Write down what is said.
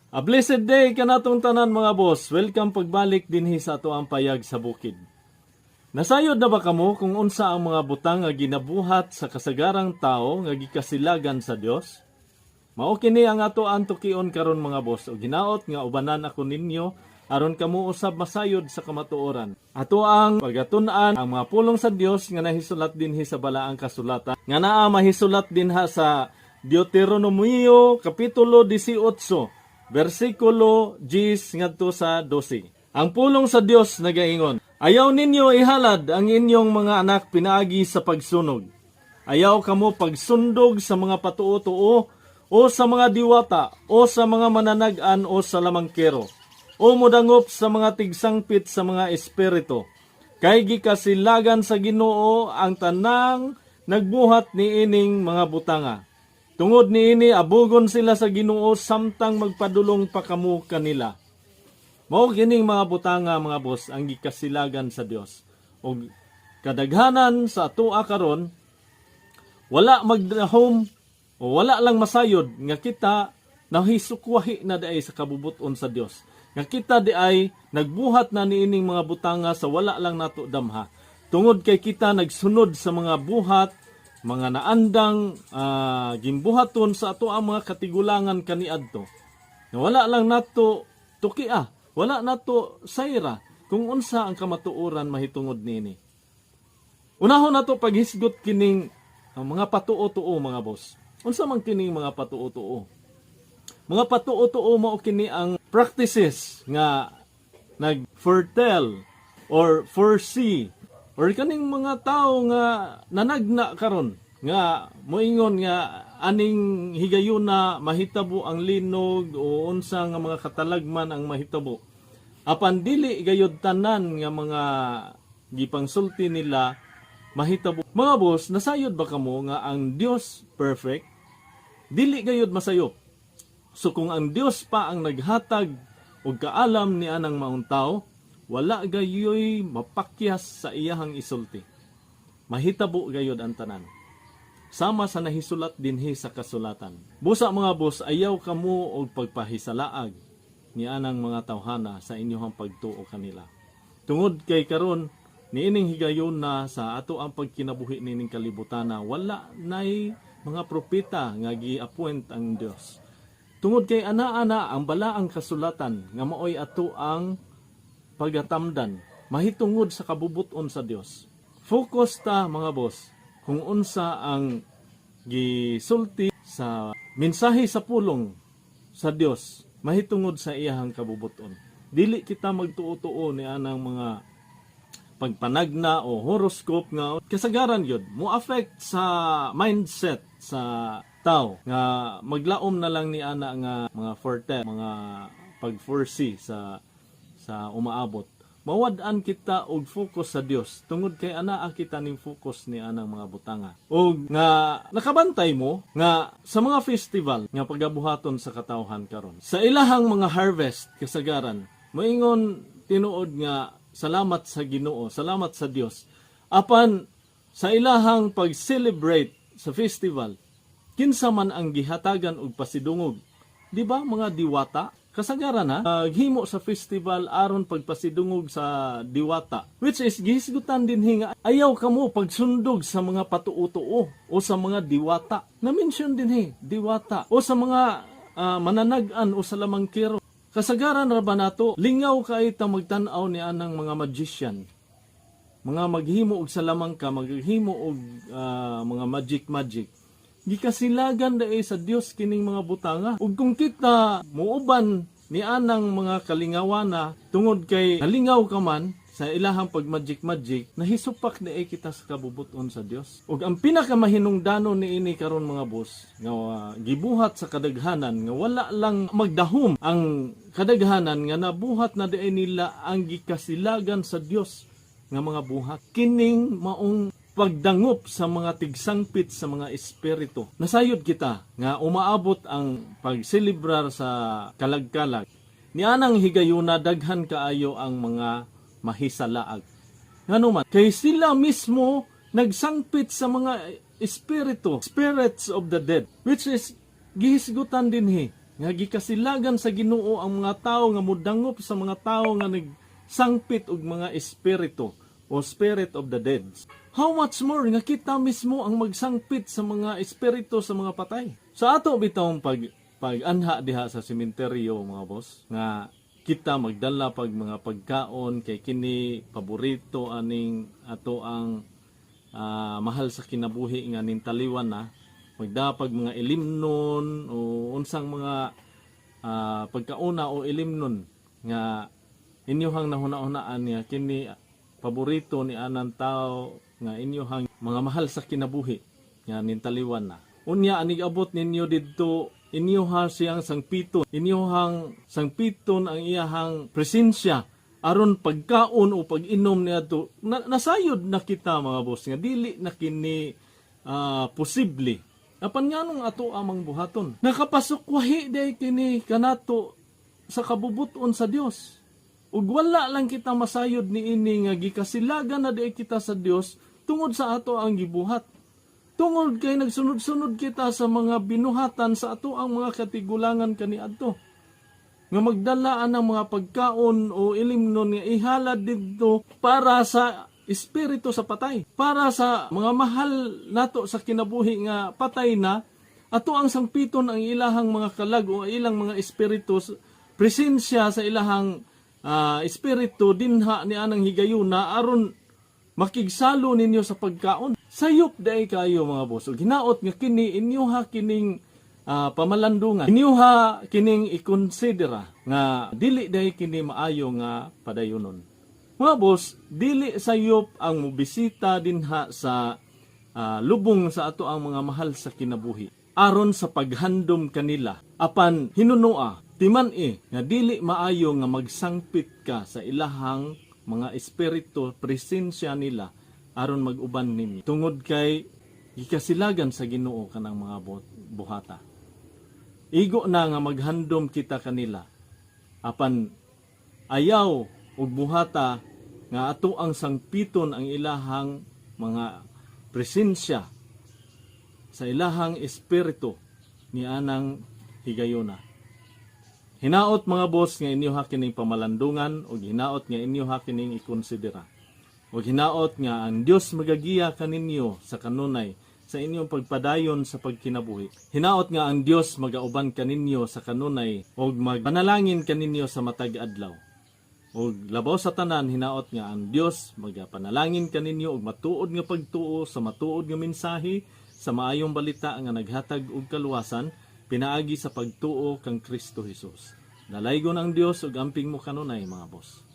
A blessed day kanatong tanan mga boss. Welcome pagbalik dinhi sa ato ang payag sa bukid. Nasayod na ba kamo kung unsa ang mga butang nga ginabuhat sa kasagarang tao nga gikasilagan sa Dios? Mao kini ang ato ang tukion karon mga boss. Og hinaot nga ubanan ako ninyo aron kamo usab masayod sa kamatuoran. Ato ang pagatun-an ang mga pulong sa Dios nga nahisulat dinhi sa balaang kasulatan. Nga naa mahisulat dinha sa Deuteronomio kapitulo 18. Versikulo 10 ngadto sa 12. Ang pulong sa Dios nagaingon, ayaw ninyo ihalad ang inyong mga anak pinaagi sa pagsunog. Ayaw kamo pagsundog sa mga patuo-tuo o sa mga diwata o sa mga mananag-an o sa lamangkero o modangop sa mga tigsangpit sa mga espiritu. Kay gikasilagan sa Ginoo ang tanang nagbuhat ni ining mga butanga. Tungod niini abugon sila sa Ginoo samtang magpadulong pa kamo kanila. Mao kining mga butanga mga boss ang gikasilagan sa Dios. Og kadaghanan sa atoa karon wala magdahom o wala lang masayod nga kita nahisukwahi na diay sa kabubuton sa Dios. Nga kita diay nagbuhat na niining mga butanga sa wala lang nato damha. Tungod kay kita nagsunod sa mga buhat mga naandang gimbuhaton sa ato ang mga katigulangan kaniadto. Wala lang nato tukia, wala nato sayra kung unsa ang kamatuoran mahitungod nini. Unahon nato paghisgot kining mga patuo-tuo mga boss. Unsa man kining mga patuo-tuo? Mga patuo-tuo mao kini ang practices nga nag-foretell or foresee or kaning mga tao nga nanagna karon nga moingon nga aning higayuna mahitabo ang linog o unsa nga mga katalagman ang mahitabo. Apan dili gayud tanan nga mga gipangsulti nila mahitabo. Mga boss, nasayod ba kamo nga ang Dios perfect? Dili gayud masayop. So kung ang Dios pa ang naghatag og kaalam ni anang maong tao, wala gayoy mapakyas sa iyahang isulti. Mahitabo gayod ang tanan. Sama sa nahisulat dinhi sa kasulatan. Busa mga boss, ayaw kamo og pagpahisalaag ni anang mga tawhana sa inyong pagtuo kanila. Tungod kay karon niining higayon na sa ato ang pagkinabuhi nining kalibutan na wala nay mga propeta nga gi-appoint ang Dios. Tungod kay ana-ana ang balaang kasulatan nga maoy ato ang pagatamdan, mahitungod sa kabubuton sa Dios. Focus ta mga boss, kung unsa ang gisulti sa mensahe sa pulong sa Dios, mahitungod sa iyahang kabubuton. Dili kita magtuo-tuo ni anang mga pagpanagna o horoscope nga kasagaran yun, mo affect sa mindset sa tao nga maglaom na lang ni ana nga mga foretell, mga pag-foresee sa umaabot. Mawad-an kita og focus sa Dios tungod kay anaa kita ning focus ni anang mga butanga. Og nga nakabantay mo nga sa mga festival nga pagabuhaton sa katawhan karon. Sa ilahang mga harvest kasagaran, moingon tinuod nga salamat sa Ginoo, salamat sa Dios. Apan sa ilahang pag-celebrate sa festival, kinsa man ang gihatagan og pasidungog? Di ba mga diwata? Kasagaran na, himo sa festival aron pagpasidungog sa diwata. Which is, gihisgutan din nga, ayaw kamo pagsundog sa mga patuo-tuo o sa mga diwata. Na-mention din diwata. O sa mga mananagan o sa lamangkero. Kasagaran ra ba nato, lingaw kay ta magtan-aw ni anang mga magician. Mga maghimo og sa lamangka, maghimo og mga magic. Gikasilagan dai sa Dios kining mga butanga. Ug kung kita muuban ni anang mga kalingawana tungod kay nalingaw ka man sa ilahang pagmagic, nahisupak dai kita sa kabubuton sa Dios. Ug ang pinakamahinungdanon niini karon mga boss nga gibuhat sa kadaghanan nga wala lang magdahom ang kadaghanan nga nabuhat na dai nila ang gikasilagan sa Dios nga mga buhat. Kining maong pagdangop sa mga tigsangpit sa mga espiritu. Nasayod kita nga umaabot ang pagselebrar sa kalag-kalag. Nianang higayuna daghan kaayo ang mga mahisalaag. Nganuman, kay sila mismo nagsangpit sa mga espiritu, spirits of the dead, which is gihisgutan dinhi nga gikasilagan sa Ginoo ang mga tawo nga mudangop sa mga tawo nga nagsangpit og mga espiritu o spirit of the dead. How much more nga kita mismo ang magsangpit sa mga espiritu sa mga patay. Sa ato bitong pag-anha diha sa sementeryo mga boss nga kita magdala pag mga pagkaon kay kini paborito aning ato ang mahal sa kinabuhi nga nintaliwan na magdapag mga ilimnon o unsang mga pagkauna o ilimnon nga inyohang nahuna-hunaan niya kini paborito ni anang tao nga inyohang mga mahal sa kinabuhi nga nintaliwan na. Unya anig abot ninyo didto inyoha siyang sangpiton, inyohang sangpiton ang iyahang presensya aron pagkaon o pag-inom niya to nasayod na kita mga boss nga dili na kini posible. Apan nganong ato amang buhaton. Nakapasok wahi day kini kanato sa kabubuton sa Dios. Ug wala lang kita masayod ni ini nga gikasilagan na day kita sa Dios tungod sa ato ang gibuhat. Tungod kay nagsunod-sunod kita sa mga binuhatan sa ato ang mga katigulangan kaniadto. Nga magdalaan ng mga pagkaon o ilimnon nga ihalad dito para sa espiritu sa patay. Para sa mga mahal nato sa kinabuhi nga patay na, ato ang sangpiton ang ilahang mga kalag o ilang mga espiritu, presensya sa ilahang espiritu dinha ni anang higayuna aron makigsalo ninyo sa pagkaon. Sayop day kayo mga boss. Ginaot nga kini inyoha kining pamalandungan. Inyoha kining ikonsidera nga dili day kini maayo nga padayonon. Mga boss, dili sayop ang mobisita dinha sa lubong sa ato ang mga mahal sa kinabuhi. Aron sa paghandom kanila. Apan hinunoa, timan nga dili maayo nga magsangpit ka sa ilahang mga espiritu, presensya nila aron mag-uban nimi. Tungod kay gikasilagan sa Ginoo kanang mga buhata. Igo na nga maghandom kita kanila. Apan ayaw ug buhata nga ato ang sangpiton ang ilahang mga presensya sa ilahang espiritu ni anang higayuna. Hinaot mga boss nga inyo kining pamalandungan o hinaot nga inyo kining ikonsidera. O hinaot nga ang Dios magagiya kaninyo sa kanunay sa inyong pagpadayon sa pagkinabuhi. Hinaot nga ang Dios magauban kaninyo sa kanunay o magpanalangin kaninyo sa matag adlaw. O labaw sa tanan hinaot nga ang Dios magapanalangin kaninyo og matuod nga pagtuo sa matuod nga mensahe sa maayong balita nga naghatag og kaluwasan pinaagi sa pagtuo kang Kristo Jesus. Dalaygon ang Dios ug amping mo kanunay mga boss.